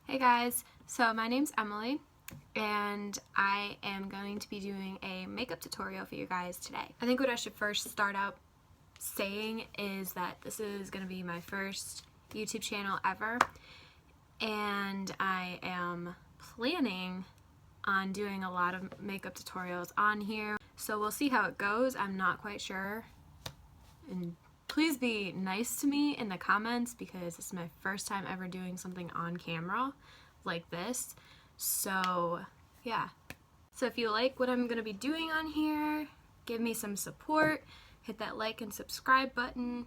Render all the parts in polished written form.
Hey guys, so my name's Emily and I am going to be doing a makeup tutorial for you guys today. I think what I should first start out saying is that this is going to be my first YouTube channel ever, and I am planning on doing a lot of makeup tutorials on here, so we'll see how it goes. I'm not quite sure, and please be nice to me in the comments because this is my first time ever doing something on camera like this. So yeah, so if you like what I'm gonna be doing on here, give me some support, hit that like and subscribe button,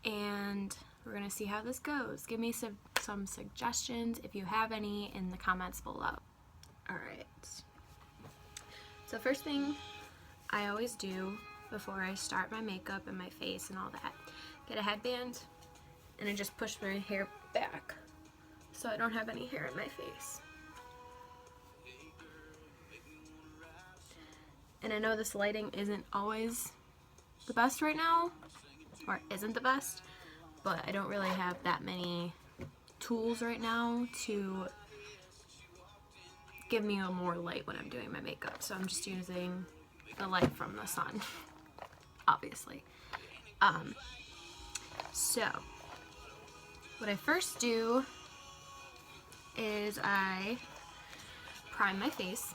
and we're gonna see how this goes. Give me some suggestions if you have any in the comments below. Alright, so first thing I always do before I start my makeup and my face and all that, get a headband and I just push my hair back so I don't have any hair in my face. And I know this lighting isn't always the best right now, or isn't the best, but I don't really have that many tools right now to give me a more light when I'm doing my makeup, so I'm just using the light from the sun, obviously. So what I first do is I prime my face,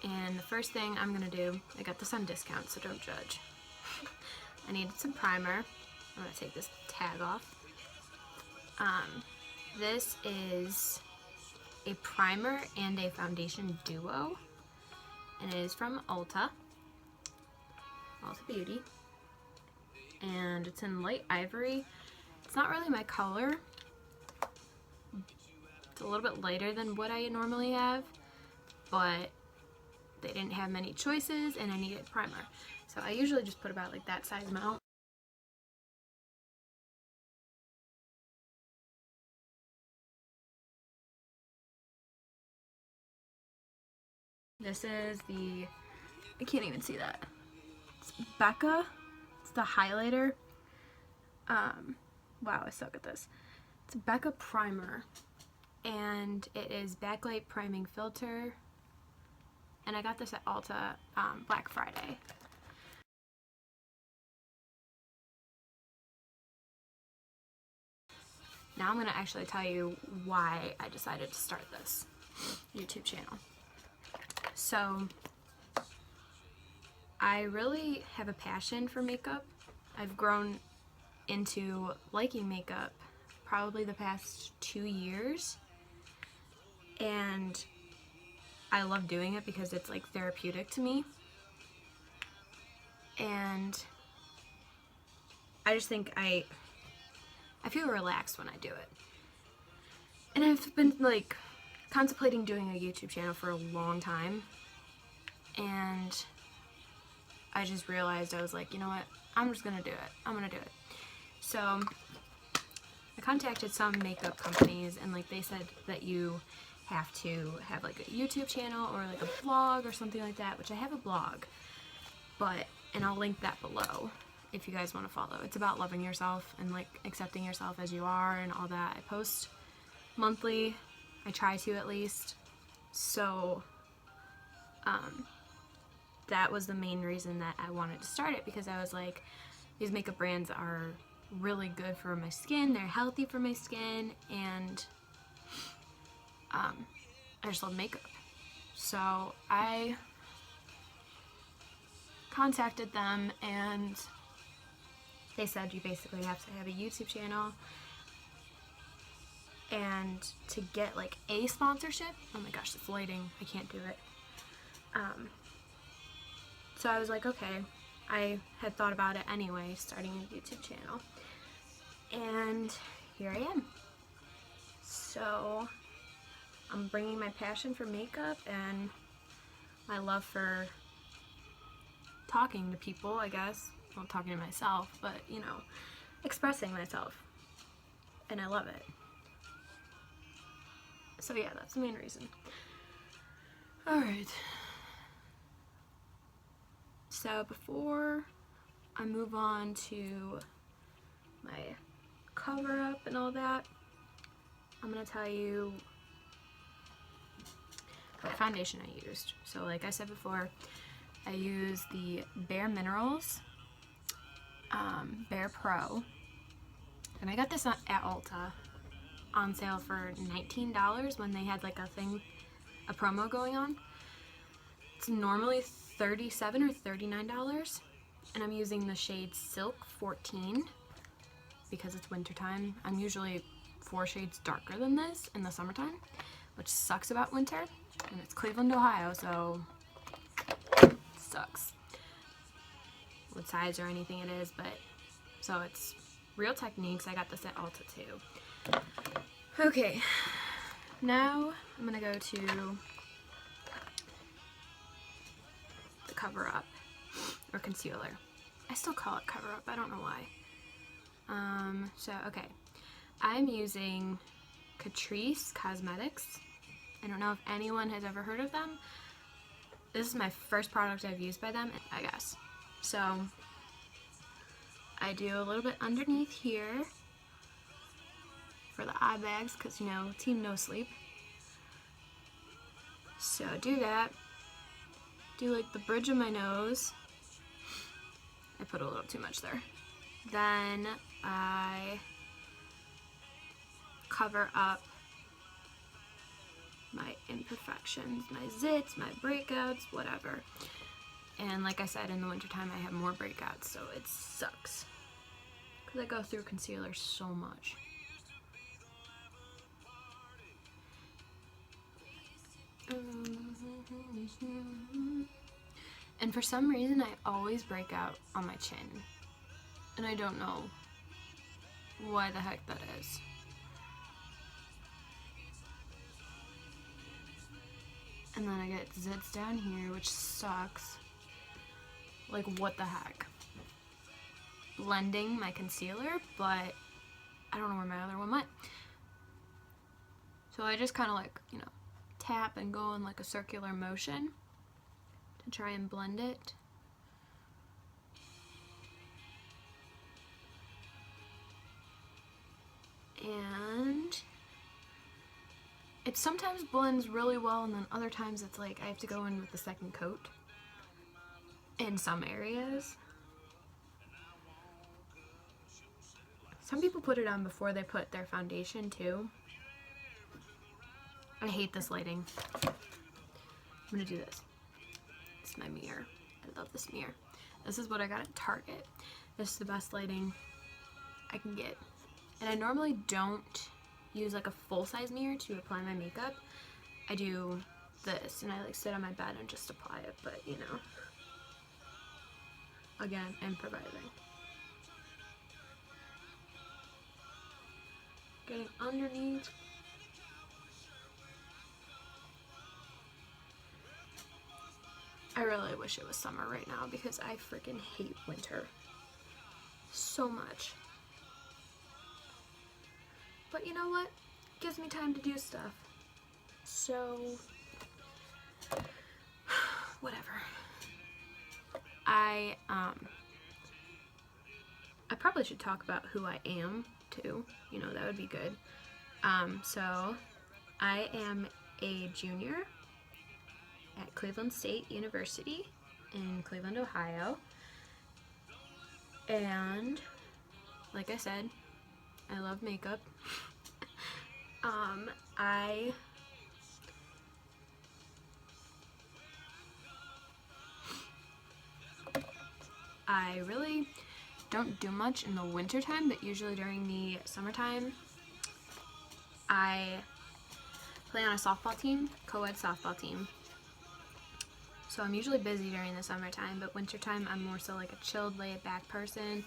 and the first thing I'm gonna do, I got this on discount, so don't judge. I needed some primer. I'm gonna take this tag off. This is a primer and a foundation duo, and it is from Ulta Beauty, and it's in light ivory. It's not really my color. It's a little bit lighter than what I normally have, but they didn't have many choices and I needed primer. So I usually just put about like that size amount. This is the, I can't even see that. It's Becca. It's the highlighter. Wow, I suck at this. It's a Becca primer, and it is backlight priming filter, and I got this at Ulta Black Friday. Now I'm going to actually tell you why I decided to start this YouTube channel. So I really have a passion for makeup. I've grown into liking makeup probably the past 2 years, and I love doing it because it's like therapeutic to me, and I just think I feel relaxed when I do it. And I've been like contemplating doing a YouTube channel for a long time, and I just realized, I was like, you know what, I'm just gonna do it. I'm gonna do it. So I contacted some makeup companies, and like they said that you have to have like a YouTube channel or like a blog or something like that, which I have a blog, and I'll link that below if you guys want to follow. It's about loving yourself and like accepting yourself as you are and all that. I post monthly. I try to, at least. So that was the main reason that I wanted to start it, because I was like, these makeup brands are really good for my skin, they're healthy for my skin, and I just love makeup. So I contacted them, and they said you basically have to have a YouTube channel, and to get like a sponsorship, oh my gosh, this lighting, I can't do it. So I was like, okay, I had thought about it anyway, starting a YouTube channel, and here I am. So I'm bringing my passion for makeup and my love for talking to people, I guess. Well, talking to myself, but you know, expressing myself, and I love it. So yeah, that's the main reason. Alright. So before I move on to my cover up and all that, I'm going to tell you what foundation I used. So like I said before, I use the Bare Minerals Bare Pro, and I got this at Ulta on sale for $19 when they had like a promo going on. It's normally $37 or $39, and I'm using the shade Silk 14 because it's wintertime. I'm usually 4 shades darker than this in the summertime, which sucks about winter, and it's Cleveland, Ohio, so it sucks what size or anything it is, but so it's Real Techniques. I got this at Ulta too. Okay, now I'm gonna go to the Cover Up or concealer. I still call it Cover Up, I don't know why. So okay, I'm using Catrice Cosmetics. I don't know if anyone has ever heard of them. This is my first product I've used by them, I guess. So I do a little bit underneath here for the eye bags because, you know, team no sleep. So do that. Do like the bridge of my nose. I put a little too much there. Then I cover up my imperfections, my zits, my breakouts, whatever. And like I said, in the wintertime I have more breakouts, so it sucks. Because I go through concealer so much. And for some reason I always break out on my chin. And I don't know why the heck that is. And then I get zits down here, which sucks. Like, what the heck? Blending my concealer, but I don't know where my other one went. So I just kind of like, you know, tap and go in like a circular motion to try and blend it. And it sometimes blends really well, and then other times it's like I have to go in with the second coat in some areas. Some people put it on before they put their foundation too. I hate this lighting. I'm gonna do this. This is my mirror. I love this mirror. This is what I got at Target. This is the best lighting I can get. And I normally don't use like a full-size mirror to apply my makeup. I do this, and I like sit on my bed and just apply it, but you know, again, improvising. Getting underneath. I really wish it was summer right now because I freaking hate winter so much. But you know what? It gives me time to do stuff. So, whatever. I probably should talk about who I am too. You know, that would be good. So, I am a junior at Cleveland State University in Cleveland, Ohio. And, like I said, I love makeup. I really don't do much in the winter time, but usually during the summertime I play on a softball team, co-ed softball team. So I'm usually busy during the summertime, but wintertime I'm more so like a chilled, laid back person.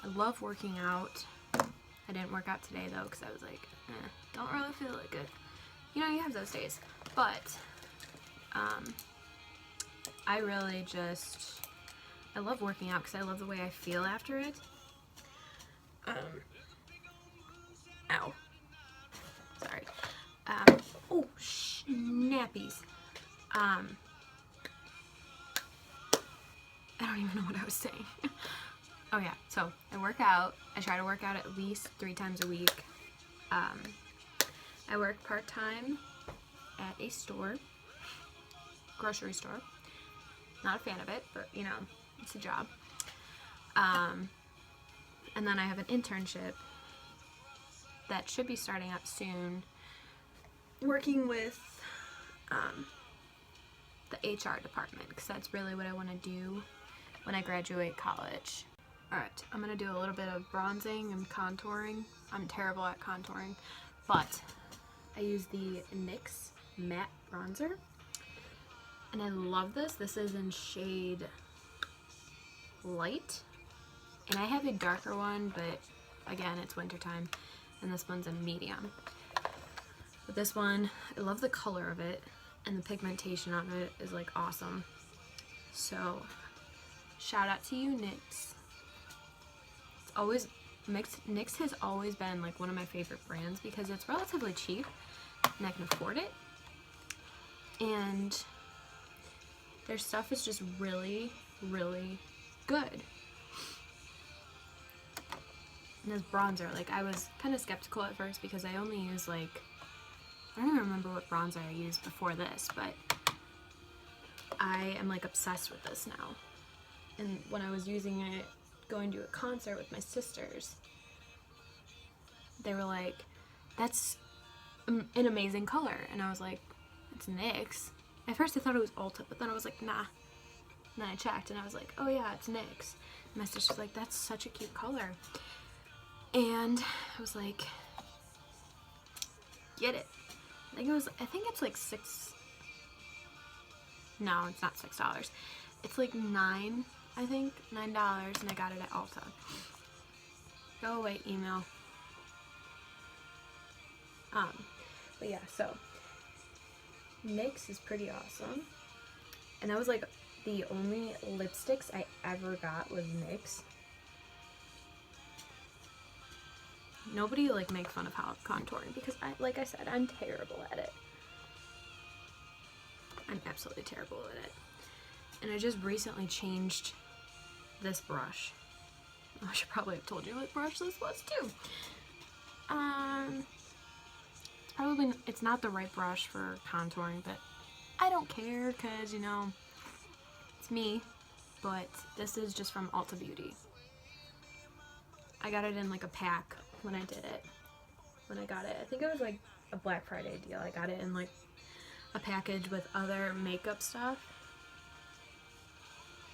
I love working out. I didn't work out today though because I was like, don't really feel like it. You know, you have those days. But I really just, I love working out because I love the way I feel after it. Ow. Sorry. Oh, snappies. I don't even know what I was saying. Oh yeah, so I work out. I try to work out at least 3 times a week. I work part-time at a store. grocery store. Not a fan of it, but you know, it's a job. And then I have an internship that should be starting up soon, working with the HR department, because that's really what I want to do when I graduate college. Alright, I'm going to do a little bit of bronzing and contouring. I'm terrible at contouring, but I use the NYX matte bronzer, and I love this. This is in shade light, and I have a darker one, but again, it's wintertime, and this one's a medium. But this one, I love the color of it, and the pigmentation on it is like awesome. So shout out to you, NYX. It's always NYX has always been like one of my favorite brands because it's relatively cheap and I can afford it, and their stuff is just really, really good. And this bronzer, like, I was kind of skeptical at first because I only use like, I don't even remember what bronzer I used before this, but I am like obsessed with this now. And when I was using it going to a concert with my sisters, they were like, that's an amazing color. And I was like, it's NYX. At first I thought it was Ulta, but then I was like, nah. And then I checked and I was like, oh yeah, it's NYX. And my sister was like, that's such a cute color. And I was like, get it. I think it's like no, it's not $6. It's like $9, I think, $9, and I got it at Ulta. Go away, email. But yeah, so NYX is pretty awesome. And that was like the only lipsticks I ever got was NYX. Nobody like make fun of how contouring because like I said, I'm terrible at it. I'm absolutely terrible at it. And I just recently changed this brush. I should probably have told you what brush this was too. It's not the right brush for contouring, but I don't care because, you know, it's me. But this is just from Ulta Beauty. I got it in like a pack when I did it. When I got it, I think it was like a Black Friday deal. I got it in like a package with other makeup stuff.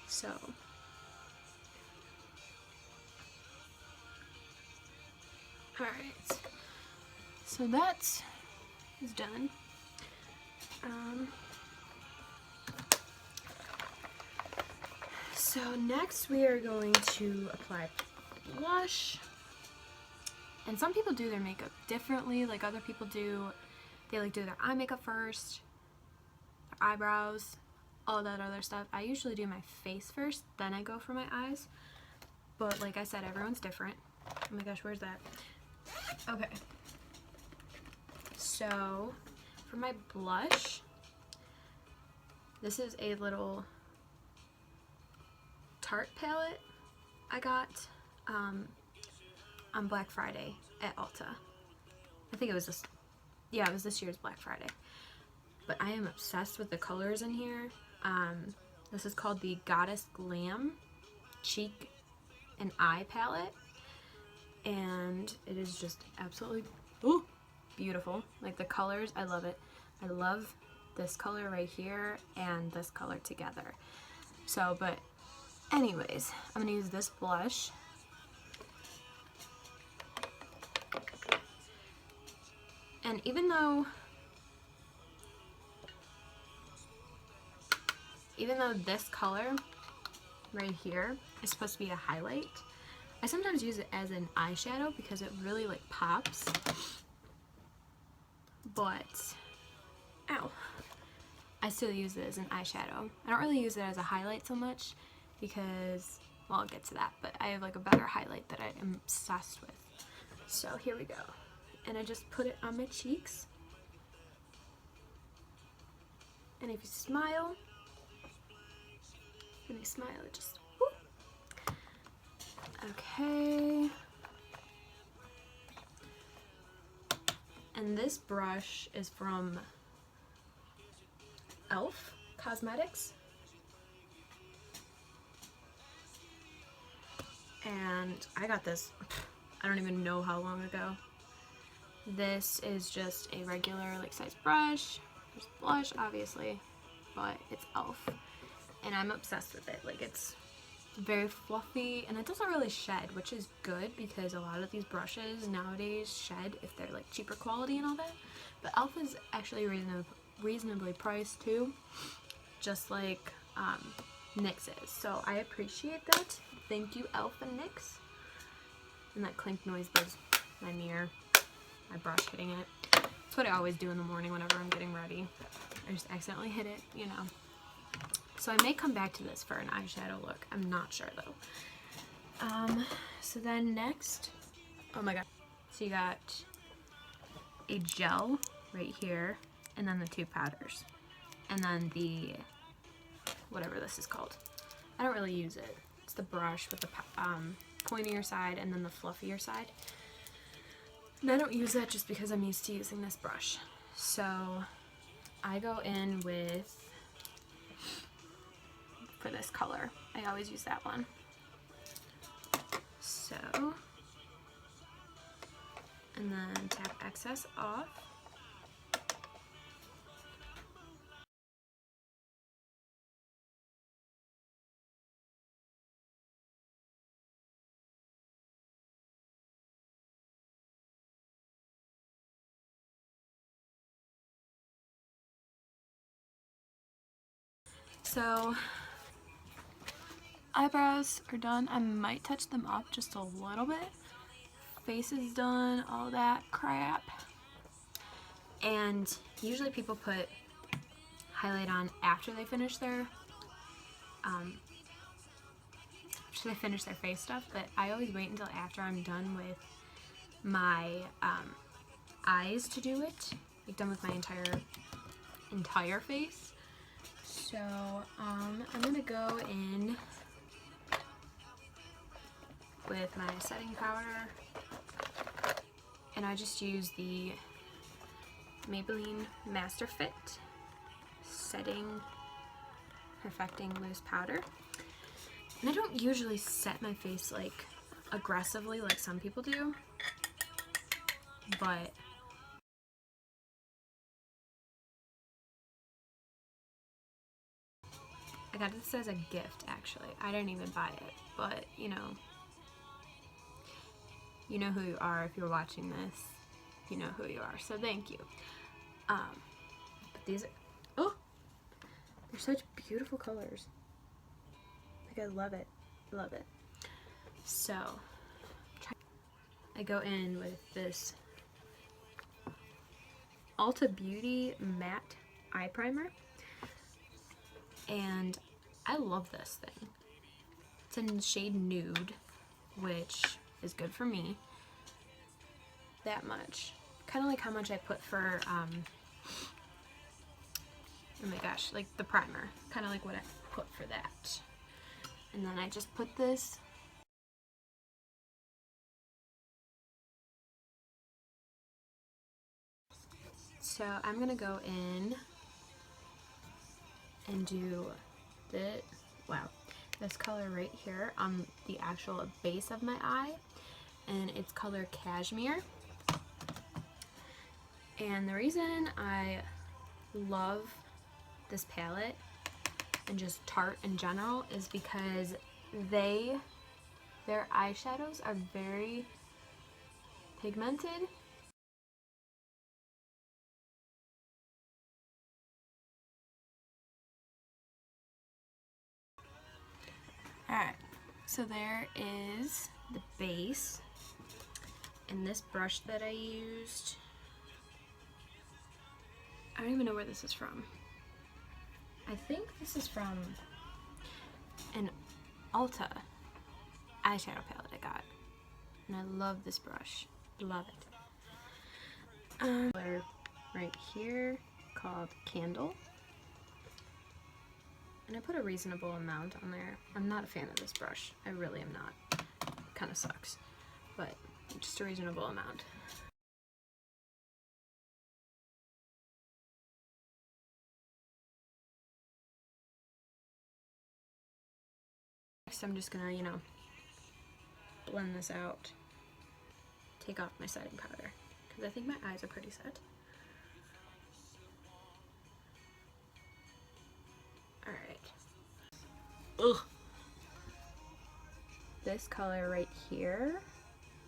So alright, so that is done. So next we are going to apply blush. And some people do their makeup differently, like other people do. They like do their eye makeup first, their eyebrows, all that other stuff. I usually do my face first, then I go for my eyes. But like I said, everyone's different. Oh my gosh, where's that? Okay. So for my blush, this is a little Tarte palette I got on Black Friday at Ulta. I think it was it was this year's Black Friday. But I am obsessed with the colors in here. This is called the Goddess Glam Cheek and Eye Palette. And it is just absolutely beautiful. Like the colors, I love it. I love this color right here and this color together. So, but anyways, I'm gonna use this blush. And even though this color right here is supposed to be a highlight, I sometimes use it as an eyeshadow because it really like pops. But, ow, I still use it as an eyeshadow. I don't really use it as a highlight so much because, well, I'll get to that, but I have like a better highlight that I am obsessed with. So here we go. And I just put it on my cheeks. And if you smile, when you smile, it just, whoop. Okay. And this brush is from e.l.f. Cosmetics. And I got this, I don't even know how long ago. This is just a regular like size brush. There's blush obviously, but it's e.l.f. and I'm obsessed with it. Like, it's very fluffy and it doesn't really shed, which is good because a lot of these brushes nowadays shed if they're like cheaper quality and all that. But e.l.f. is actually reasonably priced too, just like NYX is. So I appreciate that. Thank you, e.l.f. and NYX. And that clink noise was my mirror, my brush hitting it. That's what I always do in the morning whenever I'm getting ready. I just accidentally hit it, you know. So I may come back to this for an eyeshadow look. I'm not sure though. So then next, oh my god. So you got a gel right here, and then the two powders. And then the, whatever this is called. I don't really use it. It's the brush with the pointier side and then the fluffier side. And I don't use that just because I'm used to using this brush. So I go in with, for this color, I always use that one. So, and then tap excess off. So eyebrows are done. I might touch them up just a little bit. Face is done, all that crap. And usually people put highlight on after they finish their face stuff, but I always wait until after I'm done with my eyes to do it, like done with my entire face. So I'm gonna go in with my setting powder, and I just use the Maybelline Master Fit Setting Perfecting Loose Powder. And I don't usually set my face like aggressively like some people do, but I got this as a gift actually. I didn't even buy it, but you know who you are. If you're watching this, you know who you are, so thank you. But these are, oh, they're such beautiful colors. Like, I love it, love it. So I go in with this Ulta Beauty Matte Eye Primer, and I love this thing. It's in shade Nude, which is good for me. That much. Kind of like how much I put for, oh my gosh, like the primer. Kind of like what I put for that. And then I just put this so I'm gonna go in and do this color right here on the actual base of my eye, and it's color Cashmere. And the reason I love this palette and just Tarte in general is because their eyeshadows are very pigmented. Alright, so there is the base, and this brush that I used, I don't even know where this is from. I think this is from an Ulta eyeshadow palette I got, and I love this brush, love it. Color right here called Candle. And I put a reasonable amount on there. I'm not a fan of this brush. I really am not. It kind of sucks. But just a reasonable amount. next I'm just gonna, you know, blend this out. Take off my setting powder because I think my eyes are pretty set. Alright. Ugh. This color right here,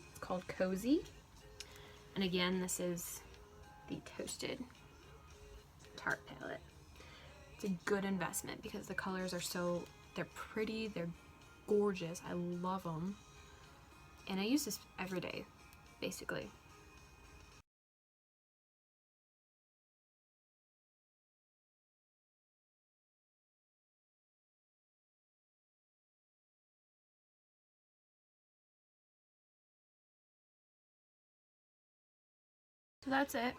it's called Cozy. And again, this is the Toasted Tarte palette. It's a good investment because the colors are so, they're pretty, they're gorgeous. I love them. And I use this every day, basically. So that's it.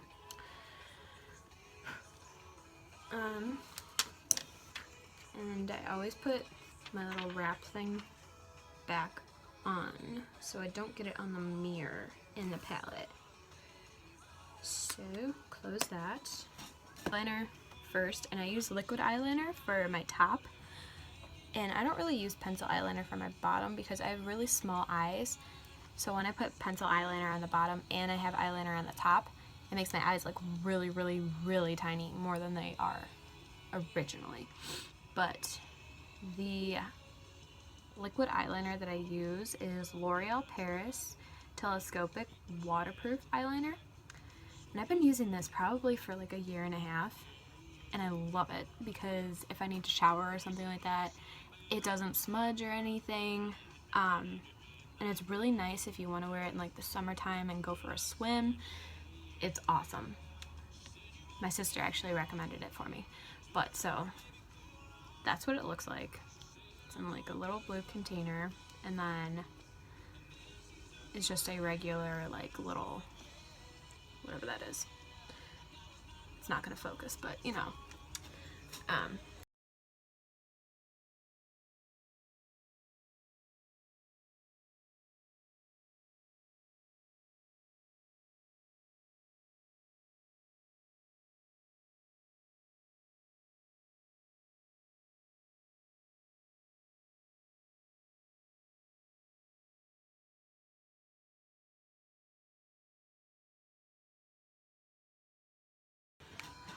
And I always put my little wrap thing back on so I don't get it on the mirror in the palette. So close that. Eyeliner first, and I use liquid eyeliner for my top. And I don't really use pencil eyeliner for my bottom because I have really small eyes. So when I put pencil eyeliner on the bottom and I have eyeliner on the top, it makes my eyes look really, really, really tiny, more than they are originally. But the liquid eyeliner that I use is L'Oreal Paris Telescopic Waterproof Eyeliner. And I've been using this probably for like a year and a half. And I love it because if I need to shower or something like that, it doesn't smudge or anything. And it's really nice if you want to wear it in like the summertime and go for a swim. It's awesome. My sister actually recommended it for me. But so that's what it looks like. It's in like a little blue container, and then it's just a regular like little whatever that is. It's not gonna focus, but you know.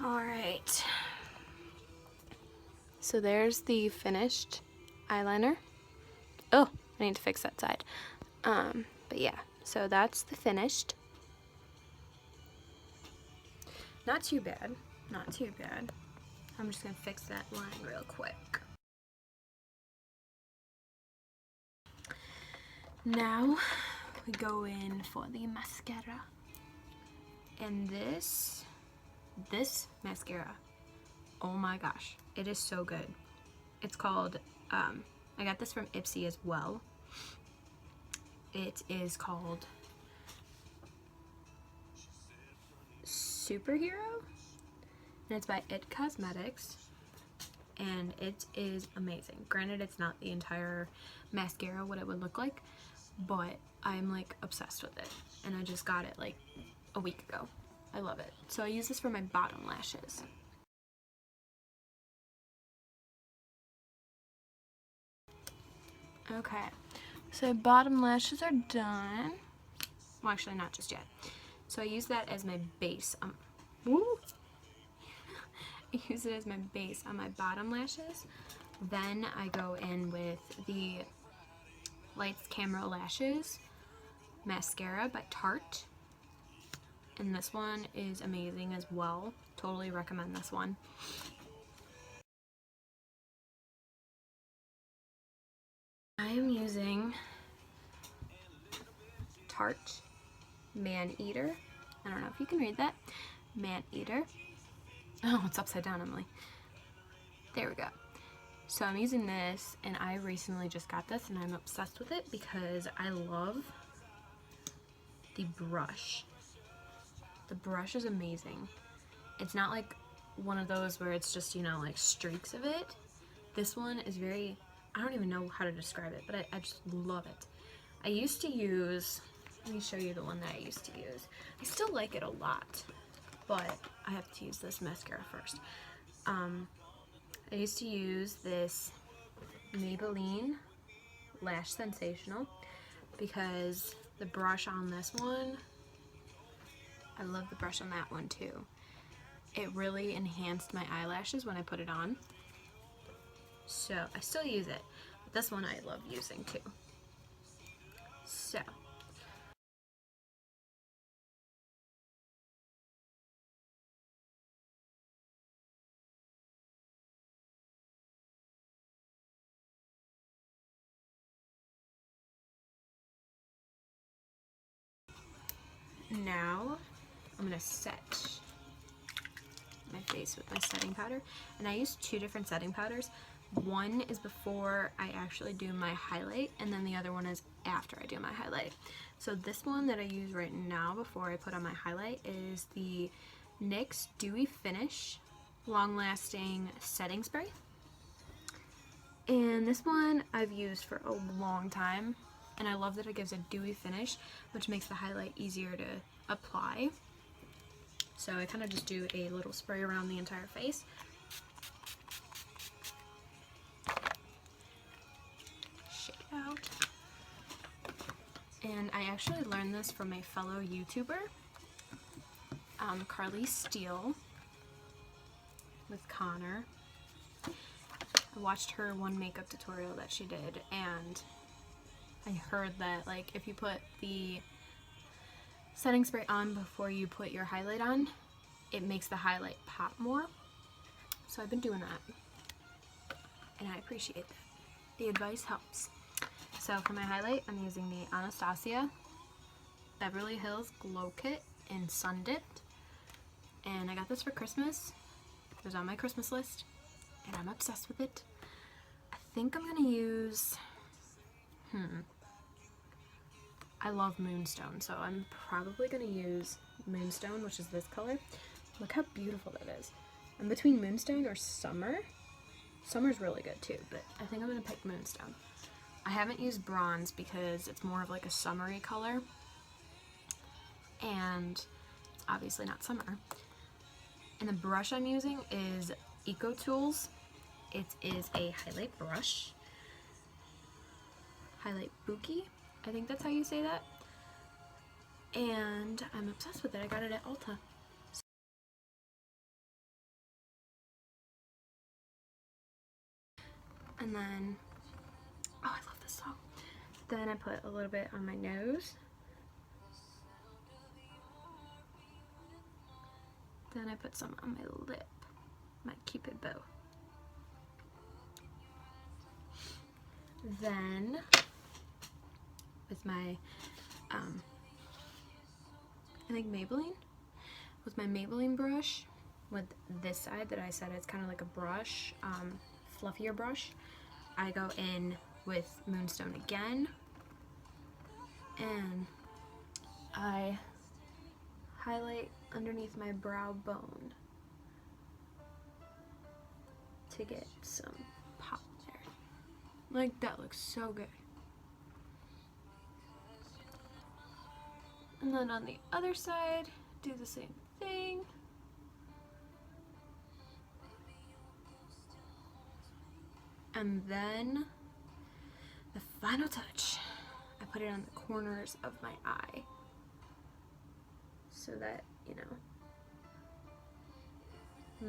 Alright, so there's the finished eyeliner. Oh, I need to fix that side. But yeah, so that's the finished. Not too bad, not too bad. I'm just gonna fix that line real quick. Now we go in for the mascara. And this mascara, oh my gosh, it is so good. It's called, I got this from Ipsy as well. It is called Superhero, and it's by It Cosmetics, and it is amazing. Granted, it's not the entire mascara what it would look like, but I'm like obsessed with it, and I just got it like a week ago. I love it. So I use this for my bottom lashes. Okay, so bottom lashes are done. Well, actually not just yet. So I use that as my base. Woo! I use it as my base on my bottom lashes. Then I go in with the Lights Camera Lashes mascara by Tarte. And this one is amazing as well. Totally recommend this one. I am using Tarte Man Eater. I don't know if you can read that. Man Eater. Oh, it's upside down, Emily. There we go. So I'm using this, and I recently just got this, and I'm obsessed with it because I love the brush. The brush is amazing. It's not like one of those where it's just, you know, like streaks of it. This one is very, I don't even know how to describe it, but I just love it. I used to use, let me show you the one that I used to use. I still like it a lot, but I have to use this mascara first. I used to use this Maybelline Lash Sensational, because the brush on this one, I love the brush on that one too. It really enhanced my eyelashes when I put it on. So I still use it, but this one I love using too. So now I'm gonna set my face with my setting powder, and I use 2 different setting powders. One is before I actually do my highlight, and then the other one is after I do my highlight. So this one that I use right now before I put on my highlight is the NYX Dewy Finish Long Lasting Setting Spray. And this one I've used for a long time, and I love that it gives a dewy finish, which makes the highlight easier to apply. So I kind of just do a little spray around the entire face. Shake it out. And I actually learned this from a fellow YouTuber, Carly Steele, with Connor. I watched her one makeup tutorial that she did, and I heard that like if you put the setting spray on before you put your highlight on, it makes the highlight pop more. So I've been doing that, and I appreciate that. The advice helps. So for my highlight, I'm using the Anastasia Beverly Hills Glow Kit in Sun Dipped, and I got this for Christmas. It was on my Christmas list, and I'm obsessed with it. I think I'm gonna use, I love Moonstone, so I'm probably gonna use Moonstone, which is this color. Look how beautiful that is. I'm between Moonstone or Summer. Summer's really good too, but I think I'm gonna pick Moonstone. I haven't used Bronze because it's more of like a summery color, and it's obviously not summer. And the brush I'm using is EcoTools. It is a highlight brush. Highlight Buki, I think that's how you say that. And I'm obsessed with it. I got it at Ulta. And then, oh, I love this song. Then I put a little bit on my nose. Then I put some on my lip, my Cupid bow. Then, with my, I think Maybelline, with my Maybelline brush, with this side that I said it's kind of like a brush, fluffier brush, I go in with Moonstone again, and I highlight underneath my brow bone to get some pop there. Like, that looks so good. And then on the other side, do the same thing. And then the final touch, I put it on the corners of my eye so that, you know,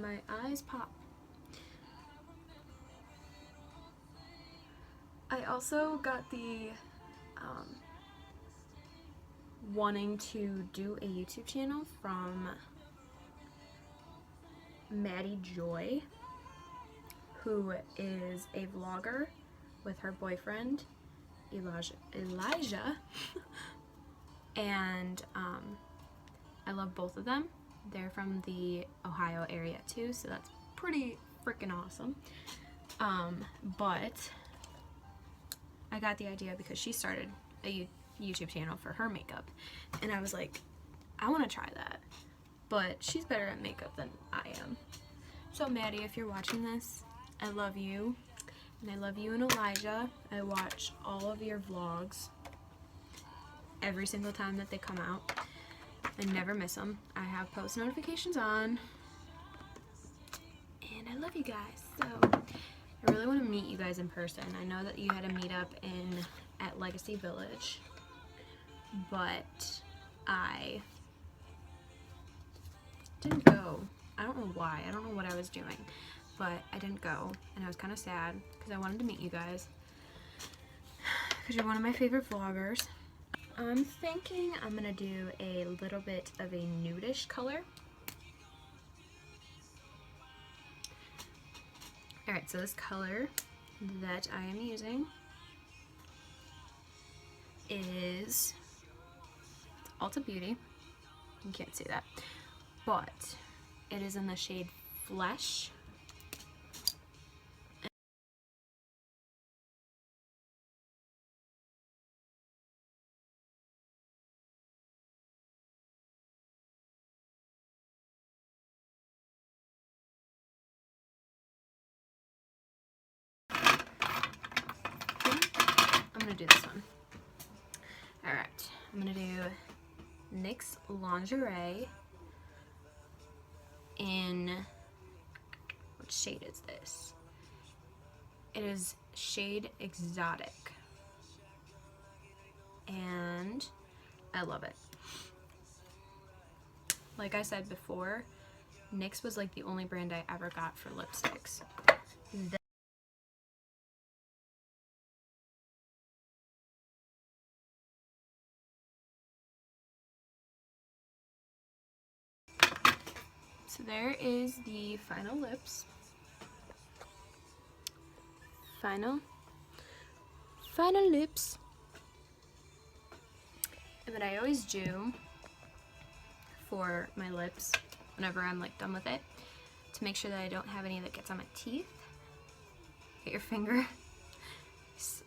my eyes pop. I also got the wanting to do a YouTube channel from Maddie Joy, who is a vlogger with her boyfriend Elijah. And I love both of them. They're from the Ohio area too, so that's pretty freaking awesome. But I got the idea because she started a YouTube channel for her makeup, and I was like, I want to try that, but she's better at makeup than I am. So Maddie, if you're watching this, I love you, and I love you and Elijah. I watch all of your vlogs every single time that they come out. I never miss them. I have post notifications on, and I love you guys. So I really want to meet you guys in person. I know that you had a meetup at Legacy Village, but I didn't go. I don't know why. I don't know what I was doing, but I didn't go, and I was kind of sad because I wanted to meet you guys because you're one of my favorite vloggers. I'm thinking I'm gonna do a little bit of a nudish color. Alright, so this color that I am using is Ulta Beauty. You can't see that, but it is in the shade Flesh. I'm gonna do this one. Alright, I'm gonna do NYX Lingerie in, what shade is this? It is shade Exotic, and I love it. Like I said before, NYX was like the only brand I ever got for lipsticks. So there is the final lips. Final lips. And what I always do for my lips whenever I'm like done with it, to make sure that I don't have any that gets on my teeth, get your finger. This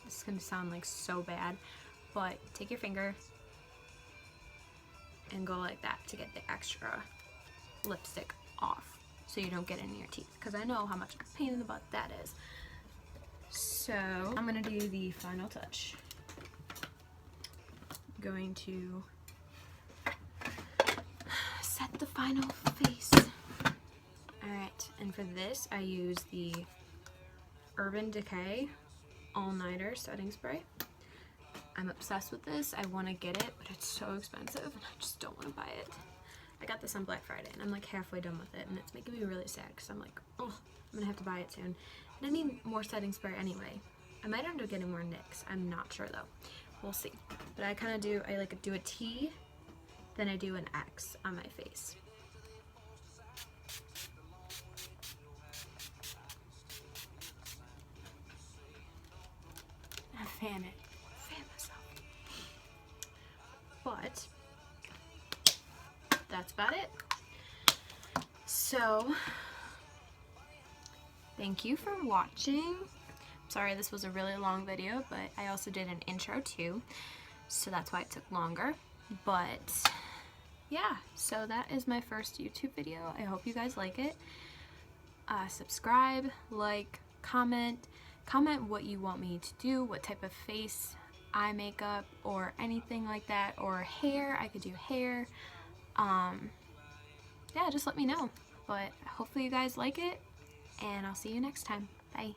is gonna sound like so bad, but take your finger and go like that to get the extra lipstick off so you don't get it in your teeth, because I know how much of a pain in the butt that is. So I'm gonna do the final touch. I'm going to set the final face. Alright, and for this I use the Urban Decay All Nighter Setting Spray. I'm obsessed with this. I want to get it, but it's so expensive and I just don't want to buy it. I got this on Black Friday and I'm like halfway done with it, and it's making me really sad because I'm like, oh, I'm gonna have to buy it soon. And I need more setting spray anyway. I might end up getting more NYX. I'm not sure though. We'll see. But I kind of do, I like do a T, then I do an X on my face. I fan myself. But that's about it. So thank you for watching. Sorry this was a really long video, but I also did an intro too, so that's why it took longer. But yeah, so that is my first YouTube video. I hope you guys like it. Subscribe, like, comment what you want me to do, what type of face, eye makeup, or anything like that, or hair. I could do hair. Yeah, just let me know. But hopefully you guys like it, and I'll see you next time. Bye.